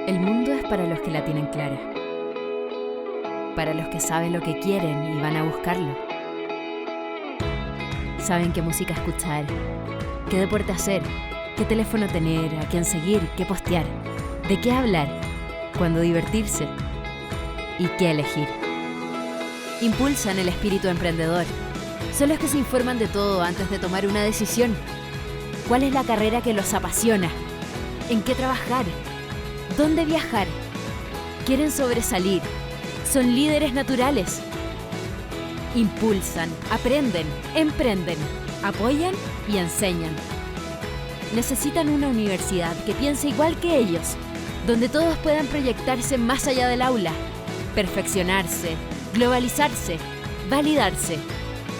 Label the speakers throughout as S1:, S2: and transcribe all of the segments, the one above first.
S1: El mundo es para los que la tienen clara, para los que saben lo que quieren y van a buscarlo. Saben qué música escuchar, qué deporte hacer, qué teléfono tener, a quién seguir, qué postear, de qué hablar, cuándo divertirse y qué elegir. Impulsan el espíritu emprendedor. Son los que se informan de todo antes de tomar una decisión. ¿Cuál es la carrera que los apasiona? ¿En qué trabajar? ¿Dónde viajar? Quieren sobresalir. Son líderes naturales. Impulsan, aprenden, emprenden, apoyan y enseñan. Necesitan una universidad que piense igual que ellos, donde todos puedan proyectarse más allá del aula, perfeccionarse, globalizarse, validarse,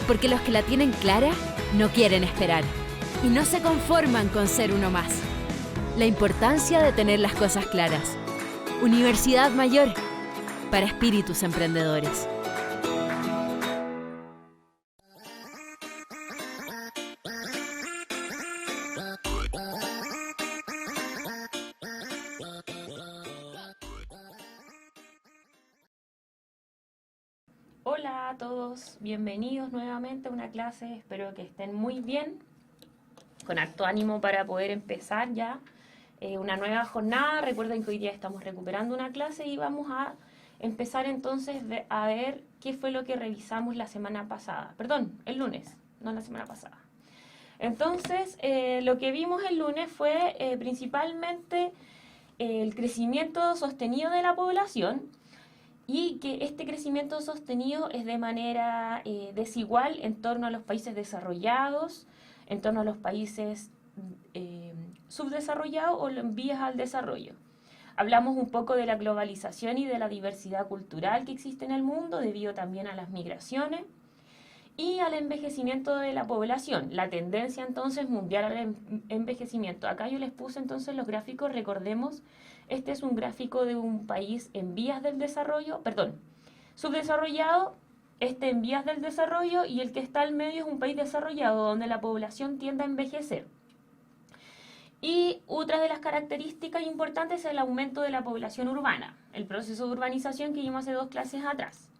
S1: porque los que la tienen clara no quieren esperar y no se conforman con ser uno más. La importancia de tener las cosas claras. Universidad Mayor, para espíritus emprendedores.
S2: Hola a todos, bienvenidos nuevamente a una clase, espero que estén muy bien, con harto ánimo para poder empezar ya una nueva jornada. Recuerden que hoy día estamos recuperando una clase y vamos a empezar entonces a ver qué fue lo que revisamos la semana pasada, perdón, el lunes, no la semana pasada. Entonces, lo que vimos el lunes fue principalmente el crecimiento sostenido de la población, y que este crecimiento sostenido es de manera desigual en torno a los países desarrollados, en torno a los países subdesarrollados o en vías al desarrollo. Hablamos un poco de la globalización y de la diversidad cultural que existe en el mundo, debido también a las migraciones y al envejecimiento de la población, la tendencia entonces mundial al envejecimiento. Acá yo les puse entonces los gráficos, recordemos, este es un gráfico de un país en vías del desarrollo, subdesarrollado, este en vías del desarrollo, y el que está al medio es un país desarrollado donde la población tiende a envejecer. Y otra de las características importantes es el aumento de la población urbana, el proceso de urbanización que vimos hace 2 clases atrás.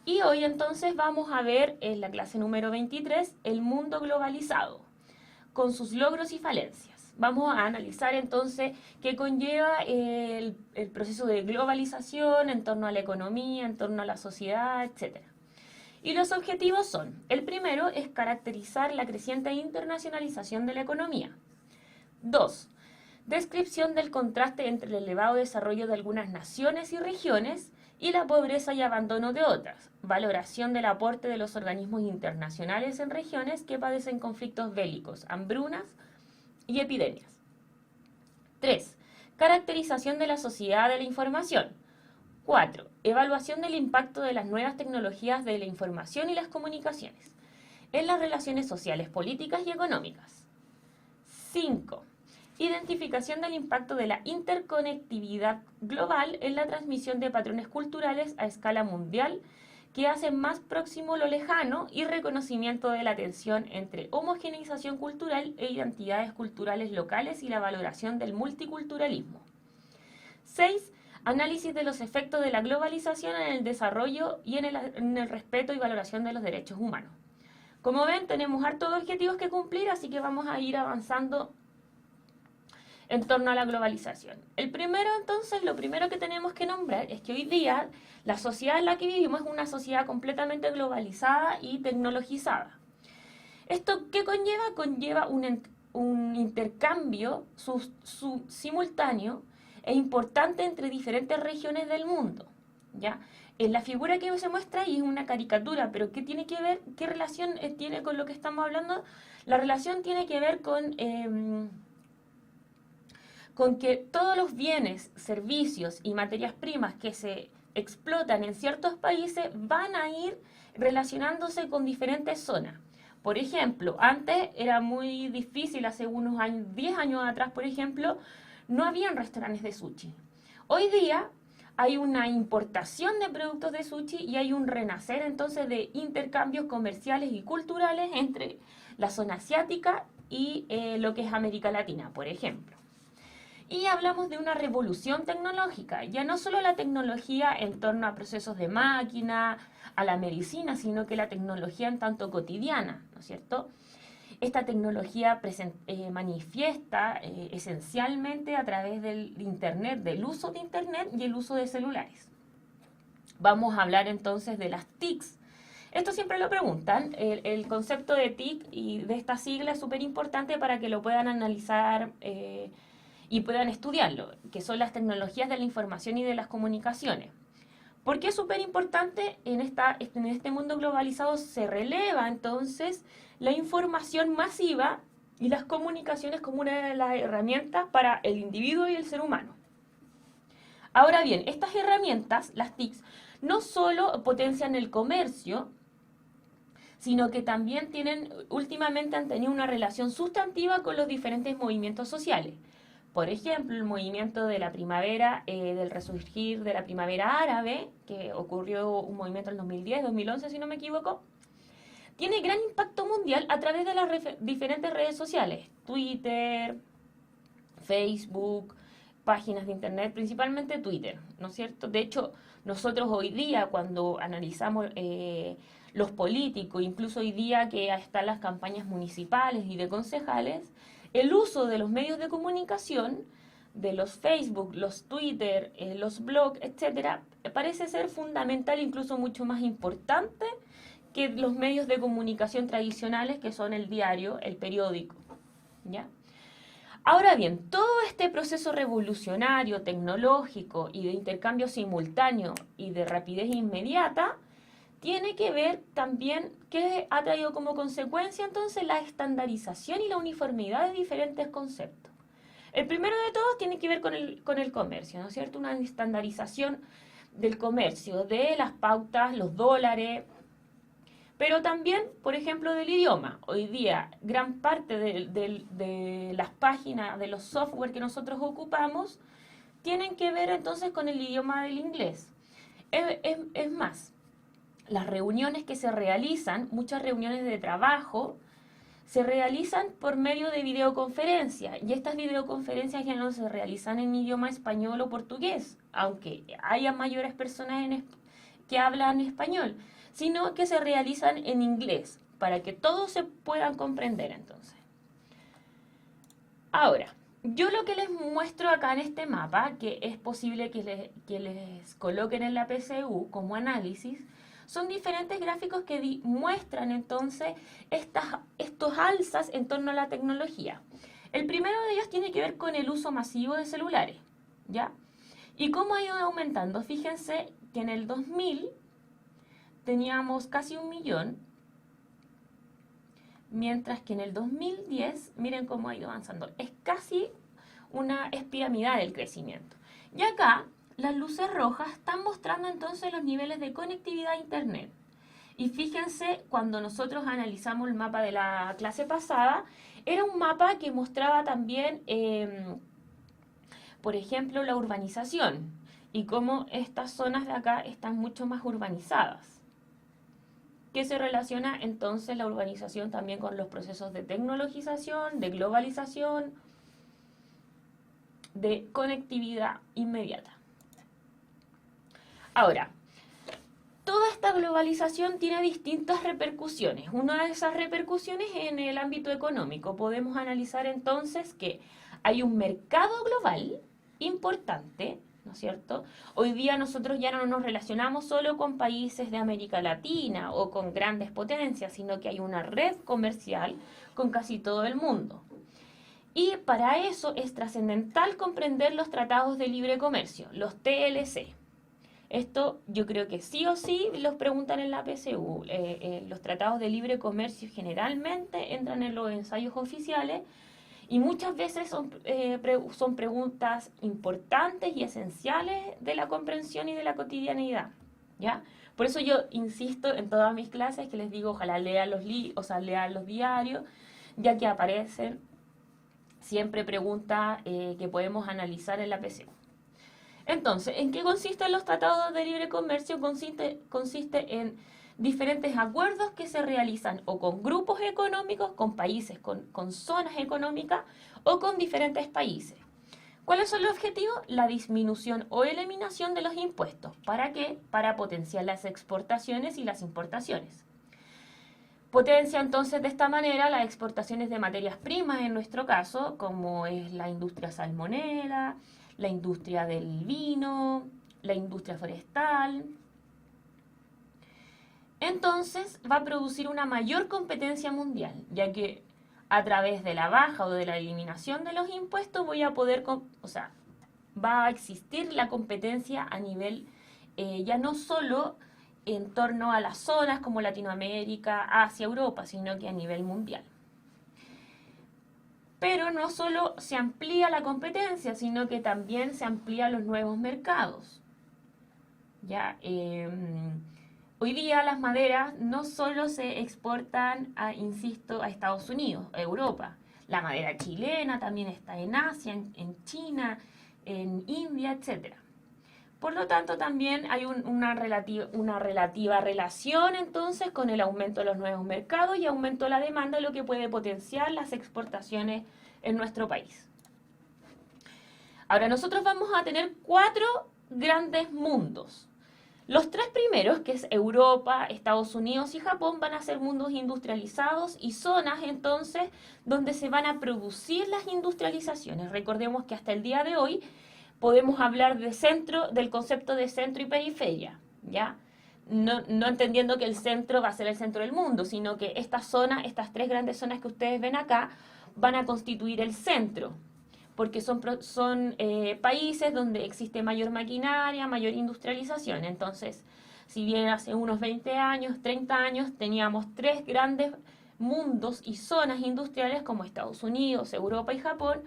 S2: Y hoy entonces vamos a ver en la clase número 23 el mundo globalizado, con sus logros y falencias. Vamos a analizar entonces qué conlleva el proceso de globalización en torno a la economía, en torno a la sociedad, etc. Y los objetivos son: el primero es caracterizar la creciente internacionalización de la economía. 2. Descripción del contraste entre el elevado desarrollo de algunas naciones y regiones y la pobreza y abandono de otras. Valoración del aporte de los organismos internacionales en regiones que padecen conflictos bélicos, hambrunas y epidemias. 3. Caracterización de la sociedad de la información. 4. Evaluación del impacto de las nuevas tecnologías de la información y las comunicaciones en las relaciones sociales, políticas y económicas. 5. Identificación del impacto de la interconectividad global en la transmisión de patrones culturales a escala mundial que hacen más próximo lo lejano, y reconocimiento de la tensión entre homogeneización cultural e identidades culturales locales y la valoración del multiculturalismo. 6. Análisis de los efectos de la globalización en el desarrollo y en el respeto y valoración de los derechos humanos. Como ven, tenemos hartos objetivos que cumplir, así que vamos a ir avanzando en torno a la globalización. El primero, entonces, lo primero que tenemos que nombrar es que hoy día la sociedad en la que vivimos es una sociedad completamente globalizada y tecnologizada. ¿Esto qué conlleva? Conlleva un intercambio simultáneo e importante entre diferentes regiones del mundo, ¿ya? En la figura que se muestra ahí es una caricatura, pero ¿qué tiene que ver? ¿Qué relación tiene con lo que estamos hablando? La relación tiene que ver con que todos los bienes, servicios y materias primas que se explotan en ciertos países van a ir relacionándose con diferentes zonas. Por ejemplo, antes era muy difícil, hace unos años, 10 años atrás, por ejemplo, no habían restaurantes de sushi. Hoy día hay una importación de productos de sushi y hay un renacer entonces de intercambios comerciales y culturales entre la zona asiática y lo que es América Latina, por ejemplo. Y hablamos de una revolución tecnológica, ya no solo la tecnología en torno a procesos de máquina, a la medicina, sino que la tecnología en tanto cotidiana, ¿no es cierto? Esta tecnología manifiesta esencialmente a través del Internet, del uso de Internet y el uso de celulares. Vamos a hablar entonces de las TICs. Esto siempre lo preguntan. El concepto de TIC y de esta sigla es súper importante para que lo puedan analizar y puedan estudiarlo, que son las tecnologías de la información y de las comunicaciones. ¿Por qué es súper importante? En este mundo globalizado se releva entonces la información masiva y las comunicaciones como una de las herramientas para el individuo y el ser humano. Ahora bien, estas herramientas, las TICs, no solo potencian el comercio, sino que también últimamente han tenido una relación sustantiva con los diferentes movimientos sociales. Por ejemplo, el movimiento de la primavera, del resurgir de la primavera árabe, que ocurrió un movimiento en el 2010, 2011, si no me equivoco, tiene gran impacto mundial a través de las diferentes redes sociales, Twitter, Facebook, páginas de internet, principalmente Twitter, ¿no es cierto? De hecho, nosotros hoy día, cuando analizamos los políticos, incluso hoy día que están las campañas municipales y de concejales, el uso de los medios de comunicación, de los Facebook, los Twitter, los blogs, etcétera, parece ser fundamental, incluso mucho más importante que los medios de comunicación tradicionales, que son el diario, el periódico, ¿ya? Ahora bien, todo este proceso revolucionario, tecnológico y de intercambio simultáneo y de rapidez inmediata tiene que ver también que ha traído como consecuencia entonces la estandarización y la uniformidad de diferentes conceptos. El primero de todos tiene que ver con el comercio, ¿no es cierto? Una estandarización del comercio, de las pautas, los dólares, pero también, por ejemplo, del idioma. Hoy día, gran parte de las páginas, de los software que nosotros ocupamos, tienen que ver entonces con el idioma del inglés. Es más, las reuniones que se realizan, muchas reuniones de trabajo, se realizan por medio de videoconferencia. Y estas videoconferencias ya no se realizan en idioma español o portugués, aunque haya mayores personas que hablan español, sino que se realizan en inglés, para que todos se puedan comprender entonces. Ahora, yo lo que les muestro acá en este mapa, que es posible que les coloquen en la PSU como análisis, son diferentes gráficos que muestran entonces estos alzas en torno a la tecnología. El primero de ellos tiene que ver con el uso masivo de celulares, ¿ya? Y cómo ha ido aumentando. Fíjense que en el 2000 teníamos casi 1 millón, mientras que en el 2010, miren cómo ha ido avanzando, es casi es piramidal el crecimiento. Y acá las luces rojas están mostrando entonces los niveles de conectividad a internet. Y fíjense, cuando nosotros analizamos el mapa de la clase pasada, era un mapa que mostraba también, por ejemplo, la urbanización y cómo estas zonas de acá están mucho más urbanizadas. Que se relaciona entonces la urbanización también con los procesos de tecnologización, de globalización, de conectividad inmediata. Ahora, toda esta globalización tiene distintas repercusiones. Una de esas repercusiones en el ámbito económico. Podemos analizar entonces que hay un mercado global importante, ¿no es cierto? Hoy día nosotros ya no nos relacionamos solo con países de América Latina o con grandes potencias, sino que hay una red comercial con casi todo el mundo. Y para eso es trascendental comprender los tratados de libre comercio, los TLC. Esto yo creo que sí o sí los preguntan en la PSU. Los tratados de libre comercio generalmente entran en los ensayos oficiales y muchas veces son preguntas importantes y esenciales de la comprensión y de la cotidianidad, ¿ya? Por eso yo insisto en todas mis clases que les digo, ojalá lean lean los diarios, ya que aparecen siempre preguntas que podemos analizar en la PSU. Entonces, ¿en qué consisten los tratados de libre comercio? Consiste en diferentes acuerdos que se realizan o con grupos económicos, con países, con zonas económicas o con diferentes países. ¿Cuáles son los objetivos? La disminución o eliminación de los impuestos. ¿Para qué? Para potenciar las exportaciones y las importaciones. Potencia entonces de esta manera las exportaciones de materias primas en nuestro caso, como es la industria salmonera, la industria del vino, la industria forestal. Entonces va a producir una mayor competencia mundial, ya que a través de la baja o de la eliminación de los impuestos voy a poder, va a existir la competencia a nivel ya no solo en torno a las zonas como Latinoamérica, Asia, Europa, sino que a nivel mundial. Pero no solo se amplía la competencia, sino que también se amplían los nuevos mercados. ¿Ya? Hoy día las maderas no solo se exportan, insisto, a Estados Unidos, a Europa. La madera chilena también está en Asia, en China, en India, etc. Por lo tanto, también hay una relativa relación entonces con el aumento de los nuevos mercados y aumento de la demanda, lo que puede potenciar las exportaciones en nuestro país. Ahora, nosotros vamos a tener 4 grandes mundos. Los 3 primeros, que es Europa, Estados Unidos y Japón, van a ser mundos industrializados y zonas entonces donde se van a producir las industrializaciones. Recordemos que hasta el día de hoy podemos hablar de centro, del concepto de centro y periferia, ¿ya? No entendiendo que el centro va a ser el centro del mundo, sino que estas 3 grandes zonas que ustedes ven acá, van a constituir el centro, porque son países donde existe mayor maquinaria, mayor industrialización. Entonces, si bien hace unos 20 años, 30 años, teníamos 3 grandes mundos y zonas industriales como Estados Unidos, Europa y Japón,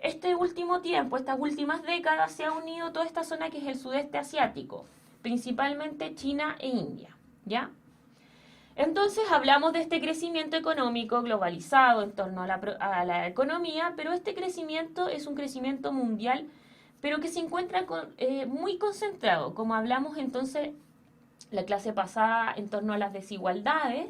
S2: este último tiempo, estas últimas décadas, se ha unido toda esta zona que es el sudeste asiático, principalmente China e India, ¿ya? Entonces hablamos de este crecimiento económico globalizado en torno a la economía, pero este crecimiento es un crecimiento mundial, pero que se encuentra muy concentrado, como hablamos entonces la clase pasada en torno a las desigualdades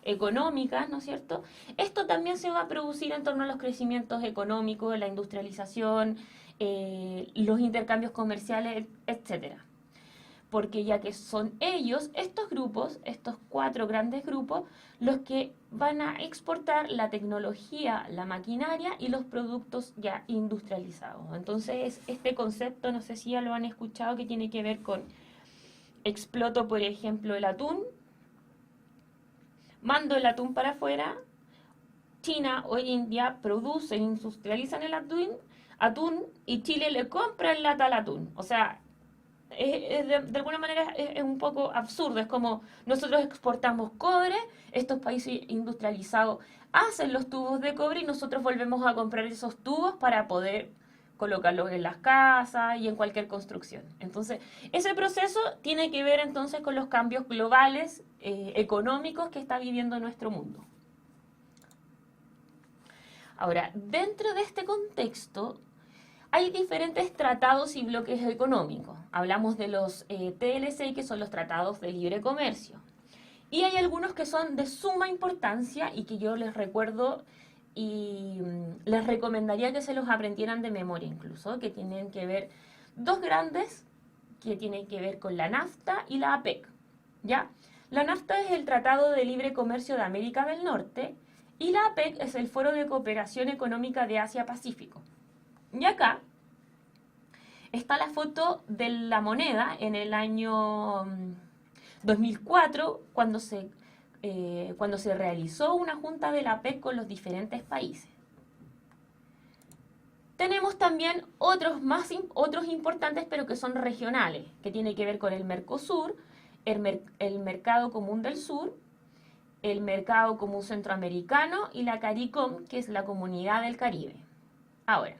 S2: económicas, ¿no es cierto? Esto también se va a producir en torno a los crecimientos económicos, la industrialización, los intercambios comerciales, etcétera. Porque ya que son ellos, estos grupos, estos 4 grandes grupos, los que van a exportar la tecnología, la maquinaria y los productos ya industrializados. Entonces, este concepto, no sé si ya lo han escuchado, que tiene que ver con exploto, por ejemplo, el atún, mando el atún para afuera, China o India producen, industrializan el atún y Chile le compra en lata al atún. O sea, de alguna manera es un poco absurdo. Es como nosotros exportamos cobre, estos países industrializados hacen los tubos de cobre y nosotros volvemos a comprar esos tubos para poder colocarlos en las casas y en cualquier construcción. Entonces, ese proceso tiene que ver entonces con los cambios globales económicos que está viviendo nuestro mundo. Ahora, dentro de este contexto, hay diferentes tratados y bloques económicos. Hablamos de los TLC, que son los tratados de libre comercio. Y hay algunos que son de suma importancia y que yo les recuerdo y les recomendaría que se los aprendieran de memoria incluso, que tienen que ver, 2 grandes, que tienen que ver con la NAFTA y la APEC, ¿ya? La NAFTA es el Tratado de Libre Comercio de América del Norte y la APEC es el Foro de Cooperación Económica de Asia-Pacífico. Y acá está la foto de la moneda en el año 2004, cuando se realizó una junta de la APEC con los diferentes países. Tenemos también otros importantes, pero que son regionales, que tienen que ver con el Mercosur, el Mercado Común del Sur, el Mercado Común Centroamericano y la CARICOM, que es la Comunidad del Caribe. Ahora,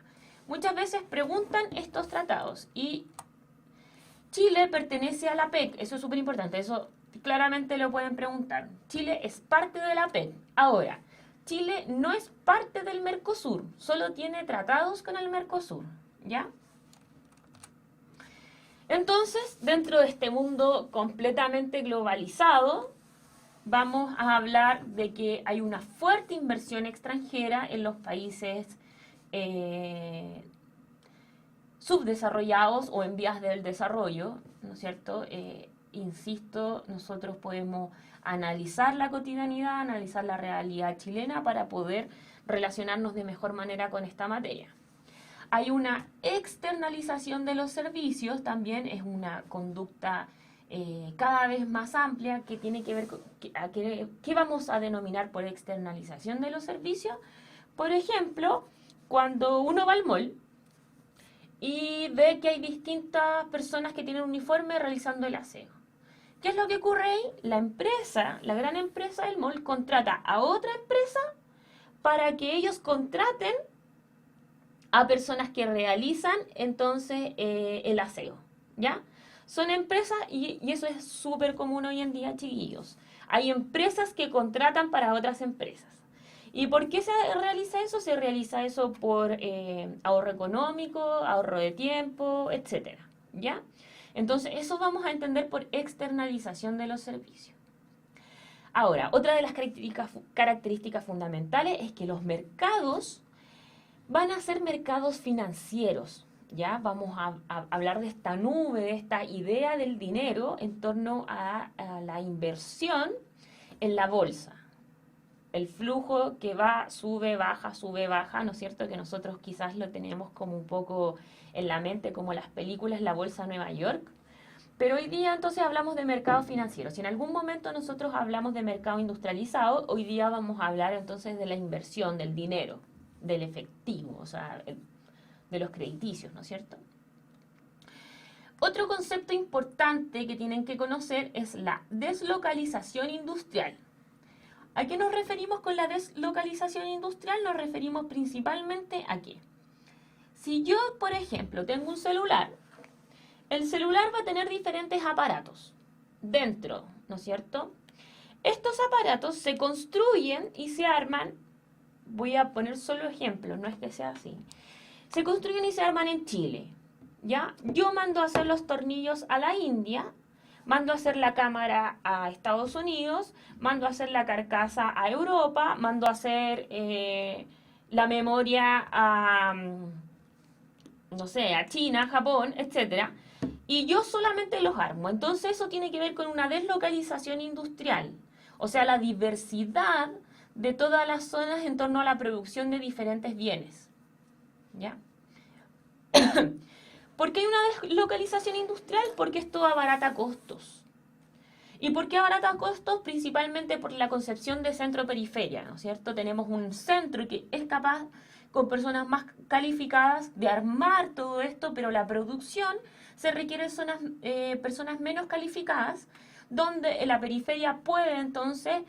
S2: muchas veces preguntan estos tratados y Chile pertenece a la APEC, eso es súper importante, eso claramente lo pueden preguntar. Chile es parte de la APEC. Ahora, Chile no es parte del Mercosur, solo tiene tratados con el Mercosur, ¿ya? Entonces, dentro de este mundo completamente globalizado, vamos a hablar de que hay una fuerte inversión extranjera en los países subdesarrollados o en vías del desarrollo, ¿no es cierto? Insisto, nosotros podemos analizar la cotidianidad, analizar la realidad chilena para poder relacionarnos de mejor manera con esta materia. Hay una externalización de los servicios, también es una conducta cada vez más amplia que tiene que ver con qué vamos a denominar por externalización de los servicios. Por ejemplo, cuando uno va al mall y ve que hay distintas personas que tienen uniforme realizando el aseo. ¿Qué es lo que ocurre ahí? La empresa, la gran empresa del mall, contrata a otra empresa para que ellos contraten a personas que realizan entonces el aseo, ¿ya? Son empresas y eso es súper común hoy en día, chiquillos. Hay empresas que contratan para otras empresas. ¿Y por qué se realiza eso? Se realiza eso por ahorro económico, ahorro de tiempo, etcétera, ¿ya? Entonces, eso vamos a entender por externalización de los servicios. Ahora, otra de las características fundamentales es que los mercados van a ser mercados financieros, ¿ya? Vamos a hablar de esta nube, de esta idea del dinero en torno a la inversión en la bolsa. El flujo que va, sube, baja, ¿no es cierto? Que nosotros quizás lo tenemos como un poco en la mente, como las películas La Bolsa de Nueva York. Pero hoy día entonces hablamos de mercado financiero. Si en algún momento nosotros hablamos de mercado industrializado, hoy día vamos a hablar entonces de la inversión, del dinero, del efectivo, o sea, de los crediticios, ¿no es cierto? Otro concepto importante que tienen que conocer es la deslocalización industrial. ¿A qué nos referimos con la deslocalización industrial? Nos referimos principalmente a qué. Si yo, por ejemplo, tengo un celular, el celular va a tener diferentes aparatos dentro, ¿no es cierto? Estos aparatos se construyen y se arman, voy a poner solo ejemplos, no es que sea así. Se construyen y se arman en Chile, ¿ya? Yo mando a hacer los tornillos a la India, mando a hacer la cámara a Estados Unidos, mando a hacer la carcasa a Europa, mando a hacer la memoria a, no sé, a China, Japón, etc. Y yo solamente los armo. Entonces eso tiene que ver con una deslocalización industrial. O sea, la diversidad de todas las zonas en torno a la producción de diferentes bienes. ¿Ya? ¿Por qué hay una deslocalización industrial? Porque esto abarata costos. ¿Y por qué abarata costos? Principalmente por la concepción de centro-periferia, ¿no es cierto? Tenemos un centro que es capaz, con personas más calificadas, de armar todo esto, pero la producción se requiere personas menos calificadas, donde en la periferia puede entonces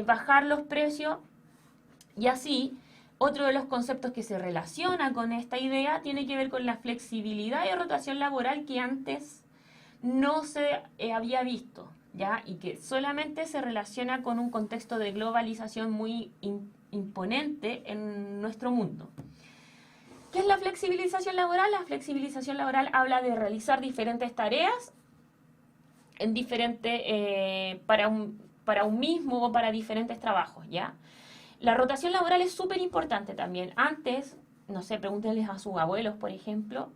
S2: bajar los precios y así. Otro de los conceptos que se relaciona con esta idea tiene que ver con la flexibilidad y rotación laboral que antes no se había visto, ¿ya? Y que solamente se relaciona con un contexto de globalización muy imponente en nuestro mundo. ¿Qué es la flexibilización laboral? La flexibilización laboral habla de realizar diferentes tareas en para un mismo o para diferentes trabajos, ¿ya? La rotación laboral es súper importante también. Antes, no sé, pregúntenles a sus abuelos, por ejemplo.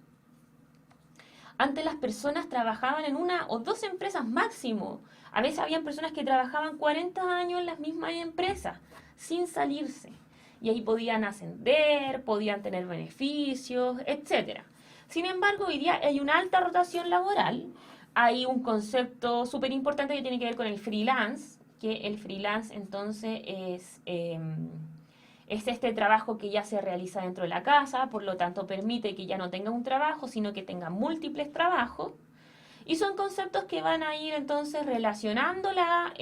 S2: Antes las personas trabajaban en una o dos empresas máximo. A veces habían personas que trabajaban 40 años en las mismas empresas, sin salirse. Y ahí podían ascender, podían tener beneficios, etc. Sin embargo, hoy día hay una alta rotación laboral. Hay un concepto súper importante que tiene que ver con el freelance, que el freelance entonces es este trabajo que ya se realiza dentro de la casa, por lo tanto permite que ya no tenga un trabajo, sino que tenga múltiples trabajos. Y son conceptos que van a ir entonces relacionándola,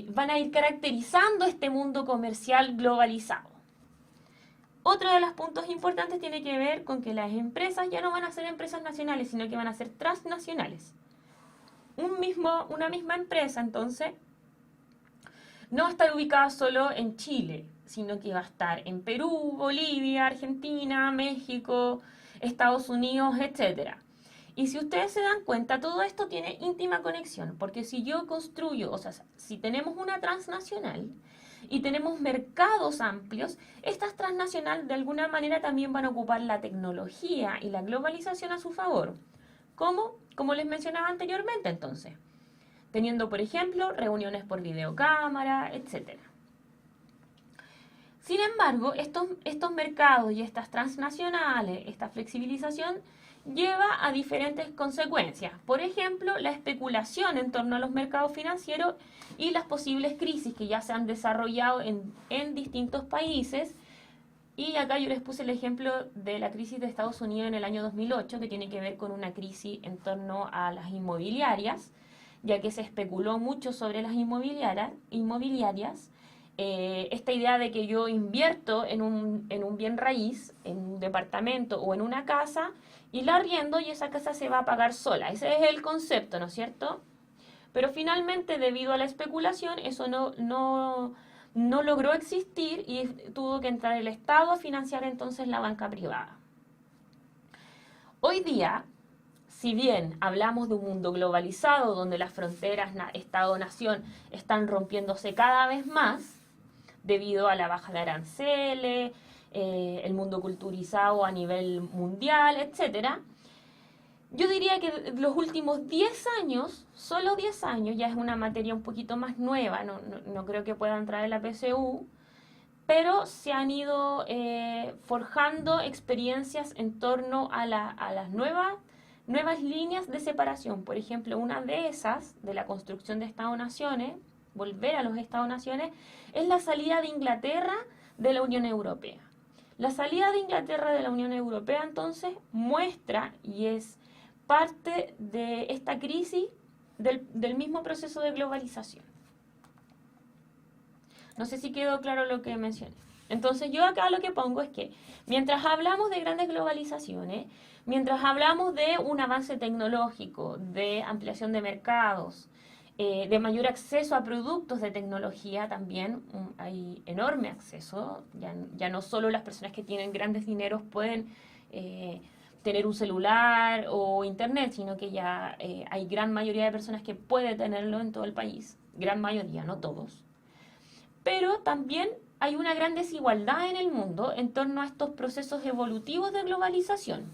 S2: van a ir caracterizando este mundo comercial globalizado. Otro de los puntos importantes tiene que ver con que las empresas ya no van a ser empresas nacionales, sino que van a ser transnacionales. Una misma empresa, entonces, no va a estar ubicada solo en Chile, sino que va a estar en Perú, Bolivia, Argentina, México, Estados Unidos, etc. Y si ustedes se dan cuenta, todo esto tiene íntima conexión, porque si yo construyo, o sea, si tenemos una transnacional y tenemos mercados amplios, estas transnacionales de alguna manera también van a ocupar la tecnología y la globalización a su favor. ¿Cómo? Como les mencionaba anteriormente, entonces, teniendo, por ejemplo, reuniones por videocámara, etc. Sin embargo, estos mercados y estas transnacionales, esta flexibilización, lleva a diferentes consecuencias. Por ejemplo, la especulación en torno a los mercados financieros y las posibles crisis que ya se han desarrollado en distintos países. Y acá yo les puse el ejemplo de la crisis de Estados Unidos en el año 2008, que tiene que ver con una crisis en torno a las inmobiliarias, ya que se especuló mucho sobre las inmobiliarias. Esta idea de que yo invierto en un bien raíz, en un departamento o en una casa, y la arriendo y esa casa se va a pagar sola. Ese es el concepto, ¿no es cierto? Pero finalmente, debido a la especulación, eso no logró existir y tuvo que entrar el Estado a financiar entonces la banca privada. Hoy día, si bien hablamos de un mundo globalizado donde las fronteras Estado-nación están rompiéndose cada vez más debido a la baja de aranceles, el mundo culturizado a nivel mundial, etc., yo diría que los últimos 10 años, solo 10 años, ya es una materia un poquito más nueva, no creo que pueda entrar en la PSU, pero se han ido forjando experiencias en torno a las nuevas líneas de separación. Por ejemplo, una de esas, de la construcción de Estados-naciones, volver a los Estados-naciones, es la salida de Inglaterra de la Unión Europea. La salida de Inglaterra de la Unión Europea, entonces, muestra y es parte de esta crisis del mismo proceso de globalización. No sé si quedó claro lo que mencioné. Entonces yo acá lo que pongo es que mientras hablamos de grandes globalizaciones, mientras hablamos de un avance tecnológico, de ampliación de mercados, de mayor acceso a productos de tecnología también, hay enorme acceso, ya no solo las personas que tienen grandes dineros pueden tener un celular o internet, sino que ya hay gran mayoría de personas que puede tenerlo en todo el país, gran mayoría, no todos. Pero también hay una gran desigualdad en el mundo en torno a estos procesos evolutivos de globalización.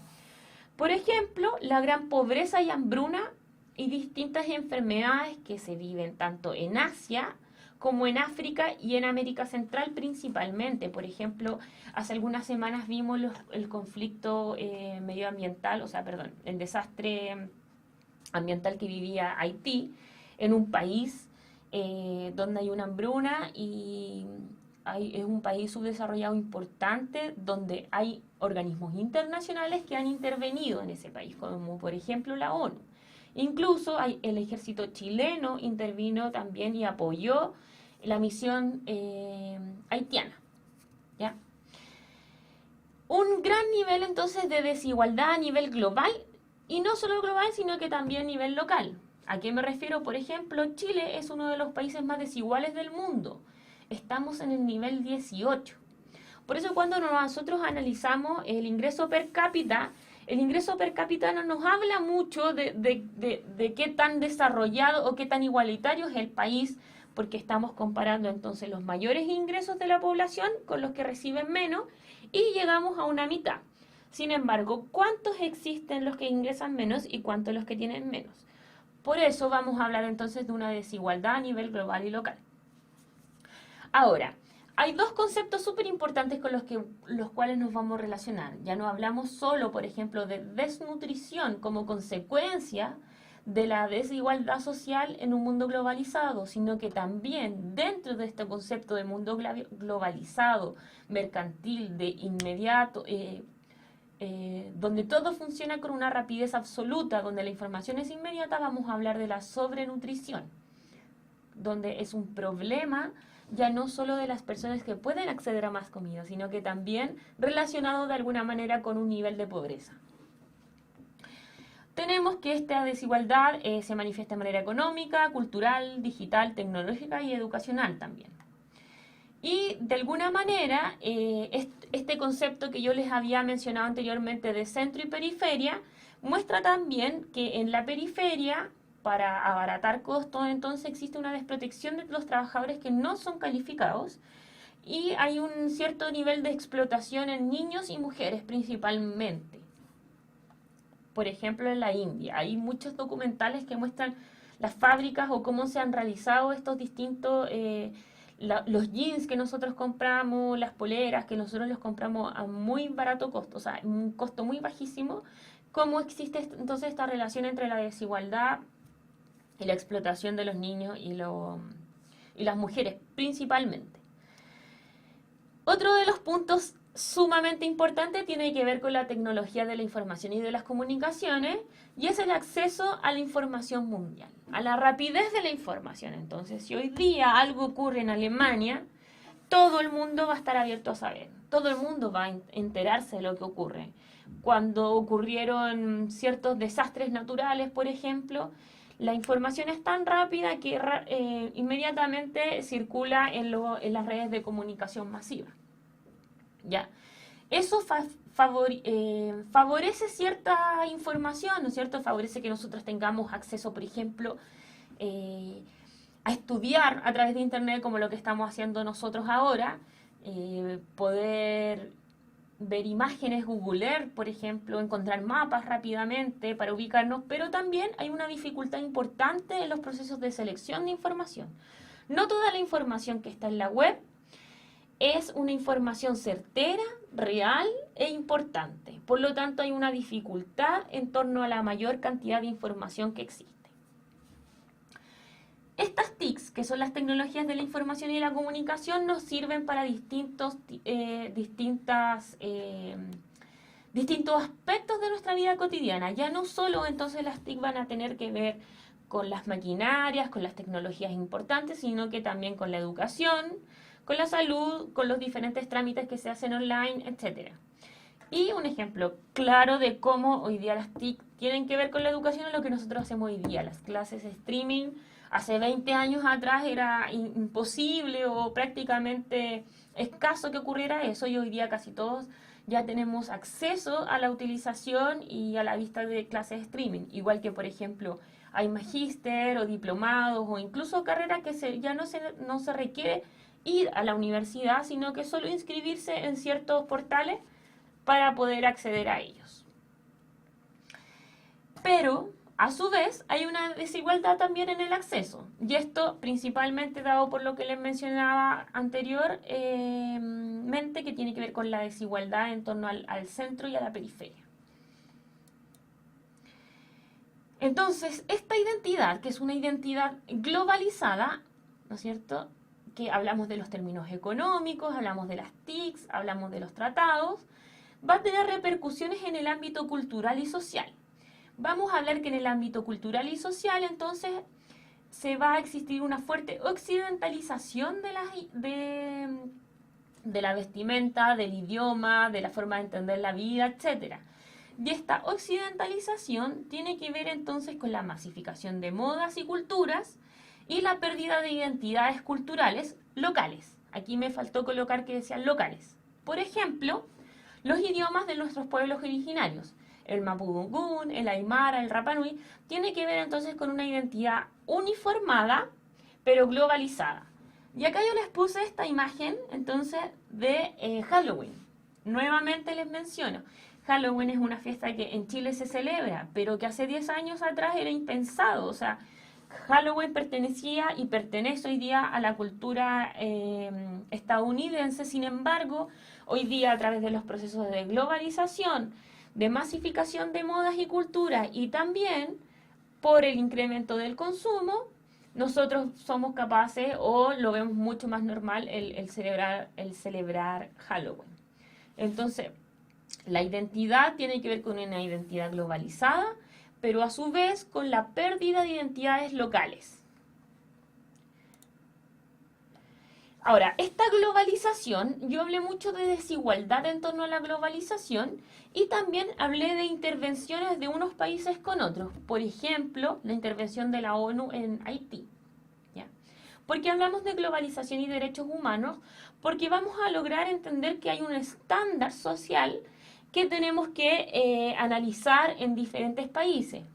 S2: Por ejemplo, la gran pobreza y hambruna y distintas enfermedades que se viven tanto en Asia como en África y en América Central principalmente. Por ejemplo, hace algunas semanas vimos el conflicto medioambiental, el desastre ambiental que vivía Haití en un país donde hay una hambruna y es un país subdesarrollado importante donde hay organismos internacionales que han intervenido en ese país, como por ejemplo la ONU. Incluso el ejército chileno intervino también y apoyó la misión haitiana, ¿ya? Un gran nivel entonces de desigualdad a nivel global, y no solo global, sino que también a nivel local. ¿A qué me refiero? Por ejemplo, Chile es uno de los países más desiguales del mundo. Estamos en el nivel 18. Por eso cuando nosotros analizamos el ingreso per cápita no nos habla mucho de qué tan desarrollado o qué tan igualitario es el país, porque estamos comparando entonces los mayores ingresos de la población con los que reciben menos y llegamos a una mitad. Sin embargo, ¿cuántos existen los que ingresan menos y cuántos los que tienen menos? Por eso vamos a hablar entonces de una desigualdad a nivel global y local. Ahora, hay dos conceptos súper importantes con los cuales nos vamos a relacionar. Ya no hablamos solo, por ejemplo, de desnutrición como consecuencia de la desigualdad social en un mundo globalizado, sino que también dentro de este concepto de mundo globalizado, mercantil, de inmediato, donde todo funciona con una rapidez absoluta, donde la información es inmediata, vamos a hablar de la sobrenutrición, donde es un problema ya no solo de las personas que pueden acceder a más comida, sino que también relacionado de alguna manera con un nivel de pobreza. Tenemos que esta desigualdad se manifiesta de manera económica, cultural, digital, tecnológica y educacional también. Y de alguna manera, este concepto que yo les había mencionado anteriormente de centro y periferia, muestra también que en la periferia para abaratar costos, entonces existe una desprotección de los trabajadores que no son calificados y hay un cierto nivel de explotación en niños y mujeres principalmente. Por ejemplo, en la India hay muchos documentales que muestran las fábricas o cómo se han realizado estos distintos, los jeans que nosotros compramos, las poleras que nosotros los compramos a muy barato costo, o sea, un costo muy bajísimo, cómo existe entonces esta relación entre la desigualdad y la explotación de los niños y las mujeres principalmente. Otro de los puntos sumamente importante tiene que ver con la tecnología de la información y de las comunicaciones y es el acceso a la información mundial, a la rapidez de la información. Entonces, si hoy día algo ocurre en Alemania, todo el mundo va a estar abierto a saber, todo el mundo va a enterarse de lo que ocurre. Cuando ocurrieron ciertos desastres naturales, por ejemplo, la información es tan rápida que inmediatamente circula en las redes de comunicación masiva. ¿Ya? Eso favorece cierta información, ¿no es cierto? Favorece que nosotros tengamos acceso, por ejemplo, a estudiar a través de Internet como lo que estamos haciendo nosotros ahora, poder ver imágenes, googlear, por ejemplo, encontrar mapas rápidamente para ubicarnos, pero también hay una dificultad importante en los procesos de selección de información. No toda la información que está en la web es una información certera, real e importante. Por lo tanto, hay una dificultad en torno a la mayor cantidad de información que existe. Estas TICs, que son las tecnologías de la información y la comunicación, nos sirven para distintos aspectos de nuestra vida cotidiana. Ya no solo entonces las TIC van a tener que ver con las maquinarias, con las tecnologías importantes, sino que también con la educación, con la salud, con los diferentes trámites que se hacen online, etc. Y un ejemplo claro de cómo hoy día las TIC tienen que ver con la educación es lo que nosotros hacemos hoy día, las clases streaming. Hace 20 años atrás era imposible o prácticamente escaso que ocurriera eso y hoy día casi todos ya tenemos acceso a la utilización y a la vista de clases streaming. Igual que, por ejemplo, hay magíster o diplomados o incluso carreras que ya no se requiere ir a la universidad, sino que solo inscribirse en ciertos portales para poder acceder a ellos. Pero a su vez, hay una desigualdad también en el acceso, y esto principalmente dado por lo que les mencionaba anteriormente, que tiene que ver con la desigualdad en torno al centro y a la periferia. Entonces, esta identidad, que es una identidad globalizada, ¿no es cierto?, que hablamos de los términos económicos, hablamos de las TICs, hablamos de los tratados, va a tener repercusiones en el ámbito cultural y social. Vamos a hablar que en el ámbito cultural y social, entonces, se va a existir una fuerte occidentalización de la vestimenta, del idioma, de la forma de entender la vida, etc. Y esta occidentalización tiene que ver entonces con la masificación de modas y culturas y la pérdida de identidades culturales locales. Aquí me faltó colocar que decían locales. Por ejemplo, los idiomas de nuestros pueblos originarios. El mapudungún, el aymara, el rapanui, tiene que ver entonces con una identidad uniformada, pero globalizada. Y acá yo les puse esta imagen, entonces, de Halloween. Nuevamente les menciono, Halloween es una fiesta que en Chile se celebra, pero que hace 10 años atrás era impensado. O sea, Halloween pertenecía y pertenece hoy día a la cultura estadounidense. Sin embargo, hoy día a través de los procesos de globalización, de masificación de modas y culturas y también por el incremento del consumo, nosotros somos capaces o lo vemos mucho más normal el celebrar Halloween. Entonces, la identidad tiene que ver con una identidad globalizada, pero a su vez con la pérdida de identidades locales. Ahora, esta globalización, yo hablé mucho de desigualdad en torno a la globalización y también hablé de intervenciones de unos países con otros. Por ejemplo, la intervención de la ONU en Haití. ¿Ya? ¿Por qué hablamos de globalización y derechos humanos? Porque vamos a lograr entender que hay un estándar social que tenemos que analizar en diferentes países.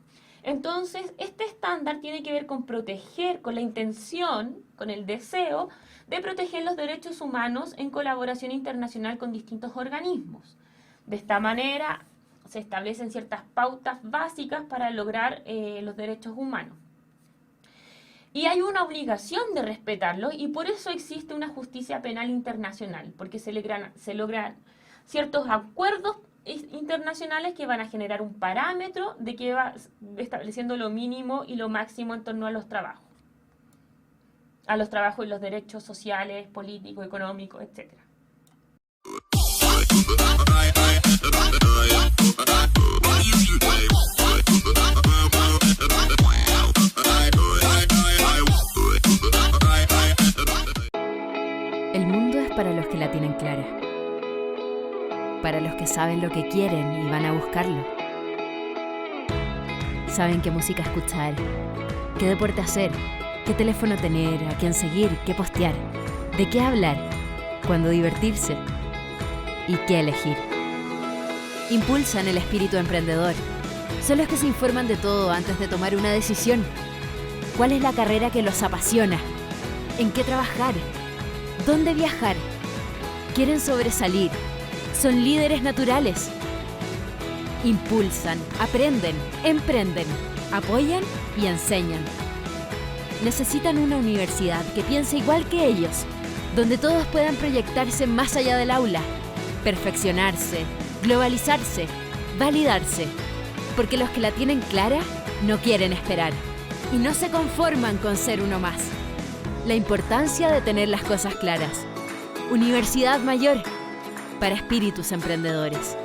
S2: Entonces, este estándar tiene que ver con proteger, con la intención, con el deseo de proteger los derechos humanos en colaboración internacional con distintos organismos. De esta manera, se establecen ciertas pautas básicas para lograr los derechos humanos. Y hay una obligación de respetarlos, y por eso existe una justicia penal internacional, porque se logran ciertos acuerdos internacionales que van a generar un parámetro de que va estableciendo lo mínimo y lo máximo en torno a los trabajos y los derechos sociales, políticos, económicos, etc.
S1: El mundo es para los que la tienen clara, para los que saben lo que quieren y van a buscarlo. Saben qué música escuchar, qué deporte hacer, qué teléfono tener, a quién seguir, qué postear, de qué hablar, cuándo divertirse y qué elegir. Impulsan el espíritu emprendedor. Son los que se informan de todo antes de tomar una decisión. ¿Cuál es la carrera que los apasiona? ¿En qué trabajar? ¿Dónde viajar? Quieren sobresalir. Son líderes naturales. Impulsan, aprenden, emprenden, apoyan y enseñan. Necesitan una universidad que piense igual que ellos, donde todos puedan proyectarse más allá del aula, perfeccionarse, globalizarse, validarse, porque los que la tienen clara no quieren esperar y no se conforman con ser uno más. La importancia de tener las cosas claras. Universidad Mayor, para espíritus emprendedores.